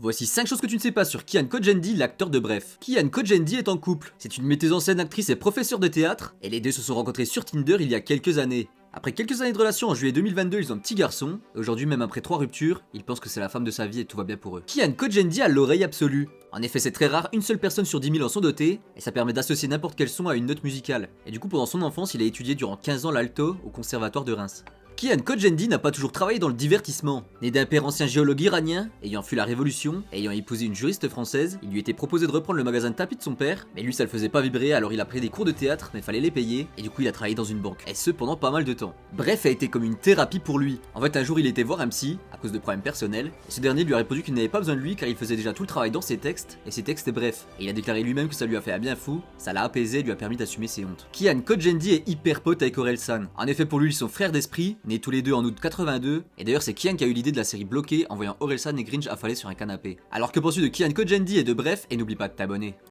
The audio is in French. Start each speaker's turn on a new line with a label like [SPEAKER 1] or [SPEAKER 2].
[SPEAKER 1] Voici 5 choses que tu ne sais pas sur Kian Kojandi, l'acteur de Bref. Kian Kojandi est en couple. C'est une metteuse en scène, actrice et professeure de théâtre, et les deux se sont rencontrés sur Tinder il y a quelques années. Après quelques années de relation, en juillet 2022, ils ont un petit garçon, et aujourd'hui, même après 3 ruptures, il pense que c'est la femme de sa vie et tout va bien pour eux. Kian Kojandi a l'oreille absolue. En effet, c'est très rare, une seule personne sur 10 000 en sont dotées, et ça permet d'associer n'importe quel son à une note musicale. Et du coup, pendant son enfance, il a étudié durant 15 ans l'alto au conservatoire de Reims. Kian Kojandi n'a pas toujours travaillé dans le divertissement. Né d'un père ancien géologue iranien, ayant fui la révolution, et ayant épousé une juriste française, il lui était proposé de reprendre le magasin de tapis de son père, mais lui ça le faisait pas vibrer, alors il a pris des cours de théâtre, mais fallait les payer, et du coup il a travaillé dans une banque, et ce pendant pas mal de temps. Bref a été comme une thérapie pour lui. En fait un jour il était voir un psy, à cause de problèmes personnels, et ce dernier lui a répondu qu'il n'avait pas besoin de lui car il faisait déjà tout le travail dans ses textes, et ses textes bref. Et il a déclaré lui-même que ça lui a fait un bien fou, ça l'a apaisé et lui a permis d'assumer ses hontes. Kian Kojandi est hyper pote avec Orelsan. En effet pour lui ils sont frères d'esprit, nés tous les deux en août 82, et d'ailleurs c'est Kian qui a eu l'idée de la série Bloquée en voyant Orelsan et Grinch affaler sur un canapé. Alors que penses-tu de Kian Kojandi et de Bref, et n'oublie pas de t'abonner.